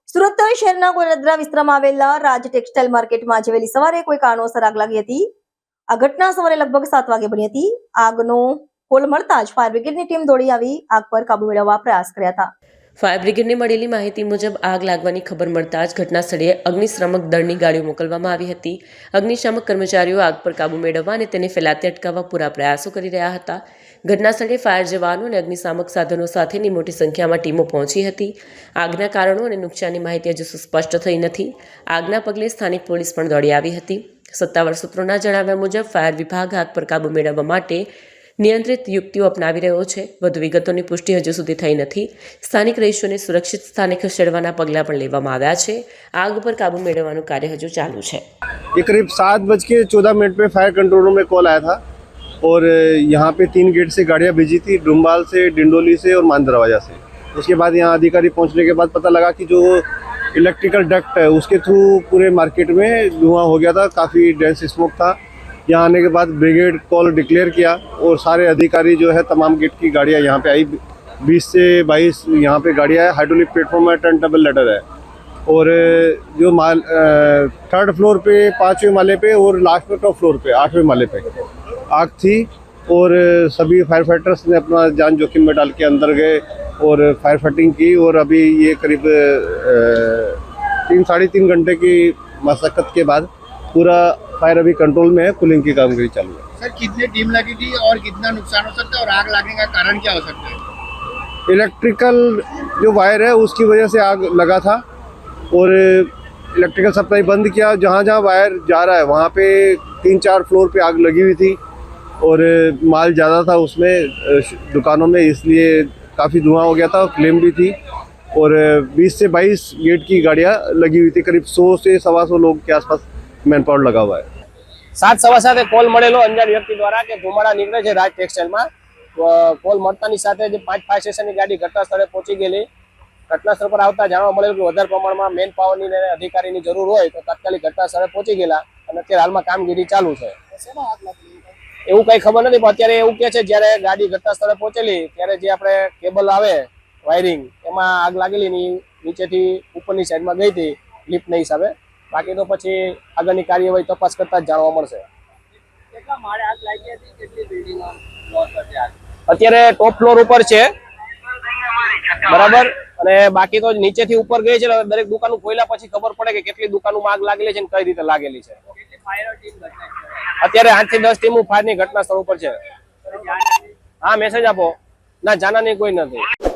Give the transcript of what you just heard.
સુરત શહેરના ગોરદ્રા વિસ્તારમાં આવેલા રાજ ટેક્સટાઇલ માર્કેટમાં આજે વહેલી સવારે કોઈ કારણોસર આગ લાગી હતી। આ ઘટના સવારે લગભગ 7 વાગે બની હતી। આગનો કોલ મળતા જ ફાયર બ્રિગેડની ટીમ દોડી આવી આગ પર કાબુ મેળવવા પ્રયાસ કર્યા હતા। ફાયર બ્રિગેડને મળેલી માહિતી મુજબ આગ લાગવાની ખબર મળતા જ ઘટના સ્થળે અગ્નિશામક દળની ગાડીઓ મોકલવામાં આવી હતી। અગ્નિશામક કર્મચારીઓ આગ પર કાબુ મેળવવા અને તેને ફેલાતી અટકાવવા પૂરા પ્રયાસો કરી રહ્યા હતા। ઘટના સ્થળે ફાયર જવાનો અને અગ્નિશામક સાધનો સાથેની મોટી સંખ્યામાં ટીમો પહોંચી હતી। આગના કારણો અને નુકસાનની માહિતી હજુ સ્પષ્ટ થઈ નથી। આગના પગલે સ્થાનિક પોલીસ પણ દોડી આવી હતી। સત્તાવાર સૂત્રોના જણાવ્યા મુજબ ફાયર વિભાગ આગ પર કાબુ મેળવવા માટે નિયંત્રિત યુક્તિઓ અપનાવી રહ્યો છે। વધુ વિગતોની પુષ્ટિ હજુ સુધી થઈ નથી। સ્થાનિક રહીશોને સુરક્ષિત સ્થાને ખસેડવાના પગલાં પણ લેવામાં આવ્યા છે। આગ પર કાબુ મેળવવાનું કાર્ય હજુ ચાલુ છે। ये करीब 7:14 पे फायर कंट्रोल रूम में कॉल आया था और यहाँ पे 3 गेट से गाड़ियाँ भेजी थी, डुम्बाल से, डिंडोली से और मान दरवाजा से। उसके बाद यहाँ अधिकारी पहुँचने के बाद पता लगा कि जो इलेक्ट्रिकल डक्ट है उसके थ्रू पूरे मार्केट में धुआं हो गया था, काफ़ी डेंस स्मोक था। यहाँ आने के बाद ब्रिगेड कॉल डिक्लेयर किया और सारे अधिकारी जो है तमाम गेट की गाड़ियाँ यहाँ पे आई। 20 से 22 यहाँ पे गाड़ियाँ है। हाइड्रोलिक प्लेटफॉर्म है, टर्न टेबल लेटर है और जो माल 3rd फ्लोर पे 5वें माले पे और लास्ट में टॉप फ्लोर पे 8वें माले पे आग थी और सभी फायर फाइटर्स ने अपना जान जोखिम में डाल के अंदर गए और फायर फाइटिंग की और अभी ये करीब 3-3.5 घंटे की मशक्कत के बाद पूरा फायर अभी कंट्रोल में है। कूलिंग की कामगिरी चालू है। सर कितनी टीम लगी थी और कितना नुकसान हो सकता है और आग लगने का कारण क्या हो सकता है? इलेक्ट्रिकल जो वायर है उसकी वजह से आग लगा था और इलेक्ट्रिकल सप्लाई बंद किया। जहाँ जहाँ वायर जा रहा है वहाँ पे 3-4 फ्लोर पे आग लगी हुई थी और माल ज़्यादा था उसमें दुकानों में, इसलिए काफ़ी धुआं हो गया था। क्लेम भी थी और 20 से 22 गेट की गाड़ियाँ लगी हुई थी। करीब 100 से 125 लोग के आसपास मैन पावर लगा हुआ है। 7:15 કોલ મળેલો અંજાન વ્યક્તિ દ્વારા કે ધુમાડા નીકળે છે રાજ ટેક્સટાઇલમાં। કોલ મળતાની સાથે જ 5 ફાયર સ્ટેશનની ગાડી ઘટના સ્થળે પહોંચી ગયેલી। ઘટના સ્થળ પર આવતા જાણવા મળેલું કે વધારે પ્રમાણમાં મેન પાવરની અને અધિકારીની જરૂર હોય તો તાત્કાલિક ઘટના સ્થળે પહોંચી ગયેલા અને અત્યારે હાલમાં કામગીરી ચાલુ છે। એવું કઈ ખબર નથી, પણ અત્યારે એવું કે છે જ્યારે ગાડી ઘટના સ્થળે પહોંચેલી ત્યારે જે આપણે કેબલ આવે વાયરિંગ એમાં આગ લાગેલી ની નીચેથી ઉપરની સાઈડમાં ગઈ હતી લિફ્ટના હિસાબે। બાકી તો પછી આગળની કાર્યવાહી તપાસ કરતા જ જાણવા મળશે। અત્યારે ટોપ ફ્લોર ઉપર છે બરાબર, અને બાકી તો નીચેથી ઉપર ગઈ છે। દરેક દુકાનો ખોલ્યા પછી ખબર પડે કે કેટલી દુકાનોમાં આગ લાગેલી છે અને કઈ રીતે લાગેલી છે। અત્યારે 8 થી 10 ટીમો ફાયરની ઘટના સ્થળ ઉપર છે। હા, મેસેજ આપો ના, જાનાની કોઈ નથી।